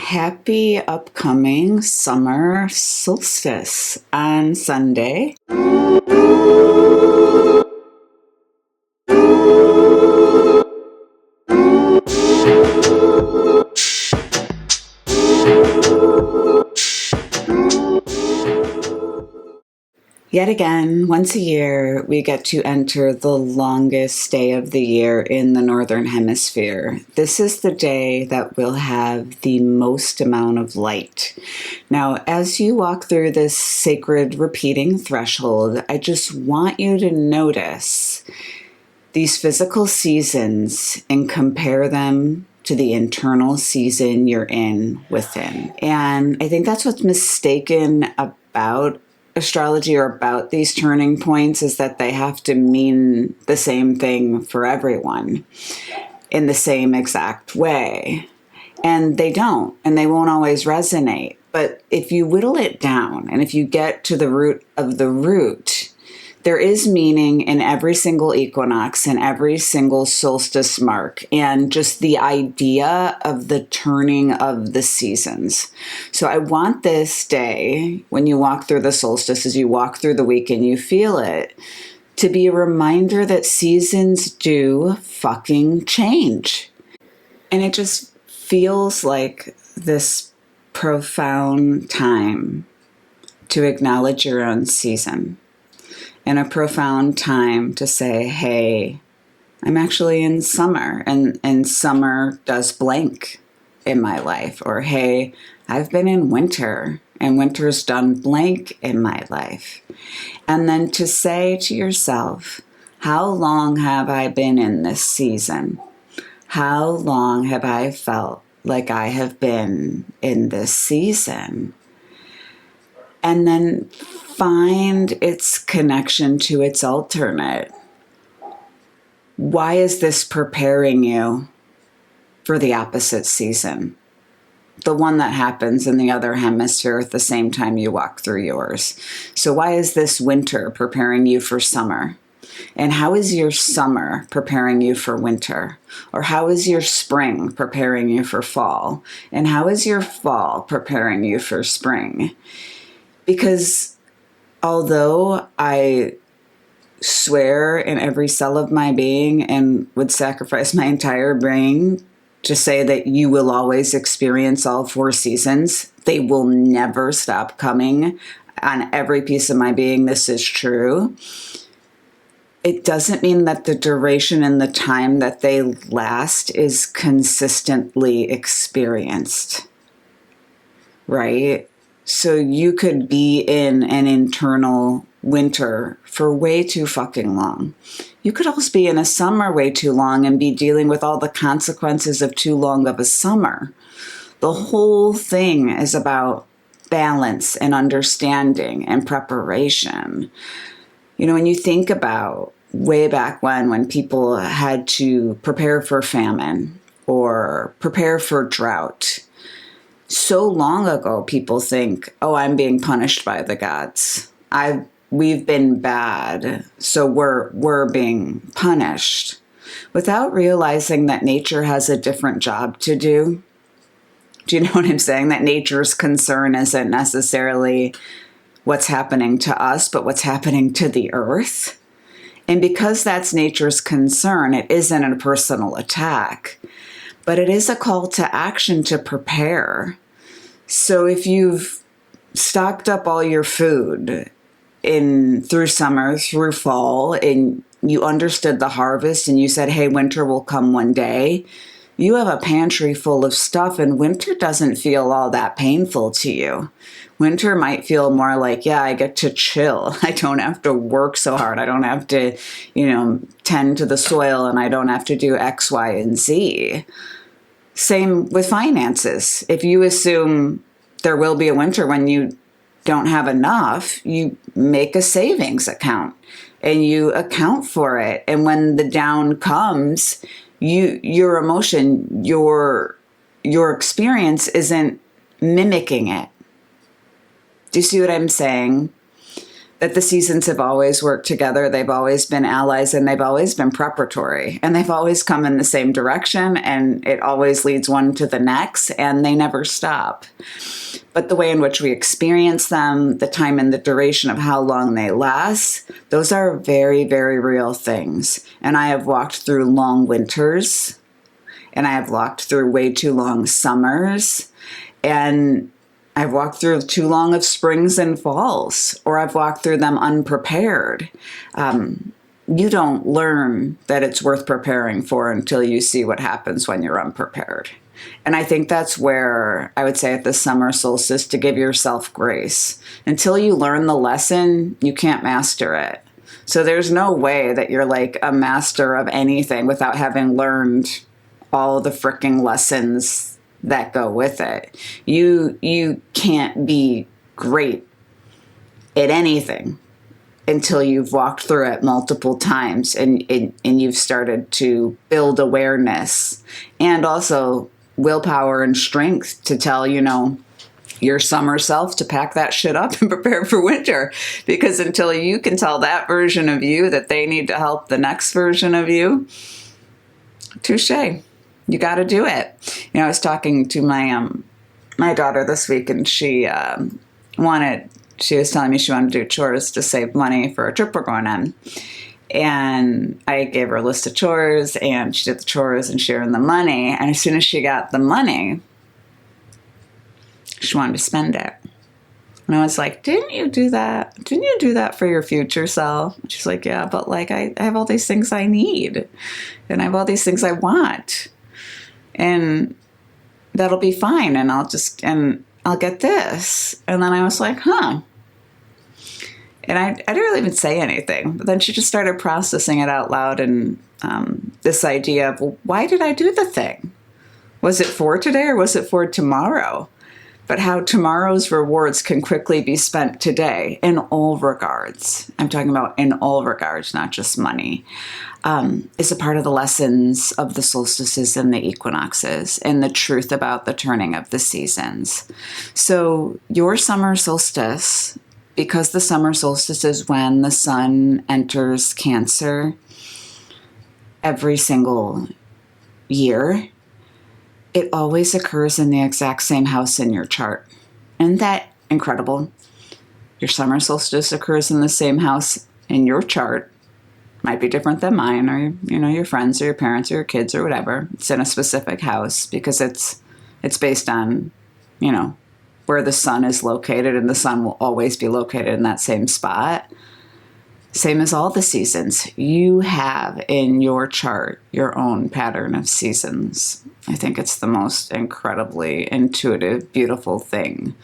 happy upcoming summer solstice on Sunday. Yet again, once a year, we get to enter the longest day of the year in the Northern Hemisphere. This is the day that will have the most amount of light. Now, as you walk through this sacred repeating threshold, I just want you to notice these physical seasons and compare them to the internal season you're in within. And I think that's what's mistaken about astrology or about these turning points, is that they have to mean the same thing for everyone in the same exact way. And they don't, and they won't always resonate. But if you whittle it down and if you get to the root of the root, there is meaning in every single equinox and every single solstice mark, and just the idea of the turning of the seasons. So I want this day, when you walk through the solstice, as you walk through the week and you feel it, to be a reminder that seasons do fucking change. And it just feels like this profound time to acknowledge your own season. And a profound time to say, hey, I'm actually in summer, and summer does blank in my life. Or, hey, I've been in winter, and winter's done blank in my life. And then to say to yourself, how long have I been in this season? How long have I felt like I have been in this season? And then find its connection to its alternate. Why is this preparing you for the opposite season? The one that happens in the other hemisphere at the same time you walk through yours. So why is this winter preparing you for summer? And how is your summer preparing you for winter? Or how is your spring preparing you for fall? And how is your fall preparing you for spring? Because although I swear in every cell of my being and would sacrifice my entire brain to say that you will always experience all four seasons, they will never stop coming. On every piece of my being, this is true. It doesn't mean that the duration and the time that they last is consistently experienced, right? So you could be in an internal winter for way too fucking long. You could also be in a summer way too long and be dealing with all the consequences of too long of a summer. The whole thing is about balance and understanding and preparation. You know, when you think about way back when people had to prepare for famine or prepare for drought, so long ago, people think, oh, I'm being punished by the gods. We've been bad, so we're being punished, without realizing that nature has a different job to do. Do you know what I'm saying? That nature's concern isn't necessarily what's happening to us, but what's happening to the earth. And because that's nature's concern, it isn't a personal attack. But it is a call to action to prepare. So if you've stocked up all your food through summer, through fall, and you understood the harvest and you said, hey, winter will come one day, you have a pantry full of stuff, and winter doesn't feel all that painful to you. Winter might feel more like, yeah, I get to chill. I don't have to work so hard. I don't have to, tend to the soil, and I don't have to do X, Y, and Z. Same with finances. If you assume there will be a winter when you don't have enough, you make a savings account and you account for it. And when the down comes, your emotion, your experience isn't mimicking it. Do you see what I'm saying? that the seasons have always worked together. They've always been allies, and they've always been preparatory, and they've always come in the same direction, and it always leads one to the next, and they never stop. But the way in which we experience them, the time and the duration of how long they last, those are very, very real things. And I have walked through long winters, and I have walked through way too long summers, and I've walked through too long of springs and falls, or I've walked through them unprepared. You don't learn that it's worth preparing for until you see what happens when you're unprepared. And I think that's where I would say at the summer solstice to give yourself grace. Until you learn the lesson, you can't master it. So there's no way that you're like a master of anything without having learned all the freaking lessons that go with it. You can't be great at anything until you've walked through it multiple times and you've started to build awareness and also willpower and strength to tell, your summer self to pack that shit up and prepare for winter. Because until you can tell that version of you that they need to help the next version of you, touche. You got to do it. I was talking to my daughter this week, and she was telling me she wanted to do chores to save money for a trip we're going on. And I gave her a list of chores, and she did the chores and she earned the money. And as soon as she got the money, she wanted to spend it. And I was like, didn't you do that? Didn't you do that for your future self? She's like, yeah, but like I have all these things I need, and I have all these things I want. And that'll be fine. And I'll get this. And then I was like, huh. And I didn't really even say anything. But then she just started processing it out loud. And this idea of, well, why did I do the thing? Was it for today or was it for tomorrow? But how tomorrow's rewards can quickly be spent today in all regards. I'm talking about in all regards, not just money. Is a part of the lessons of the solstices and the equinoxes and the truth about the turning of the seasons. So your summer solstice, because the summer solstice is when the sun enters Cancer every single year, it always occurs in the exact same house in your chart. Isn't that incredible? Your summer solstice occurs in the same house in your chart. Might be different than mine, or your friends or your parents or your kids or whatever. It's in a specific house because it's based on where the sun is located, and the sun will always be located in that same spot. Same as all the seasons. You have in your chart your own pattern of seasons. I think it's the most incredibly intuitive, beautiful thing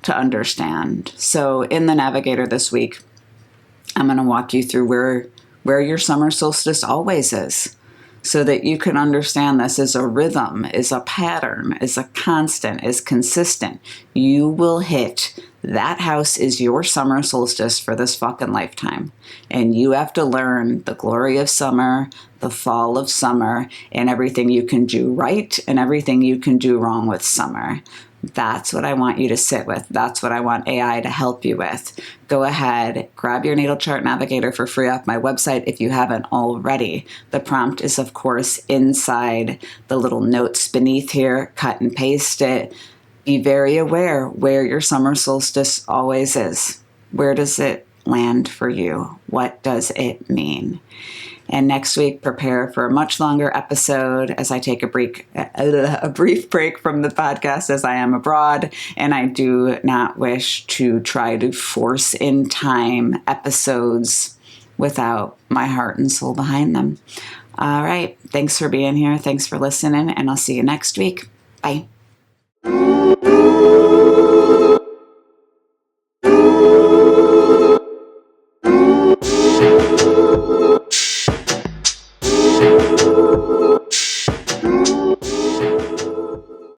to understand. So in the Navigator this week, I'm going to walk you through where your summer solstice always is, so that you can understand this as a rhythm, as a pattern, as a constant, as consistent. You will hit that house is your summer solstice for this fucking lifetime. And you have to learn the glory of summer, the fall of summer, and everything you can do right and everything you can do wrong with summer. That's what I want you to sit with. That's what I want AI to help you with. Go ahead, grab your natal chart navigator for free off my website if you haven't already. The prompt is, of course, inside the little notes beneath here. Cut and paste it. Be very aware where your summer solstice always is. Where does it land for you? What does it mean? And next week, prepare for a much longer episode as I take a brief break from the podcast as I am abroad. And I do not wish to try to force in time episodes without my heart and soul behind them. All right. Thanks for being here. Thanks for listening. And I'll see you next week. Bye.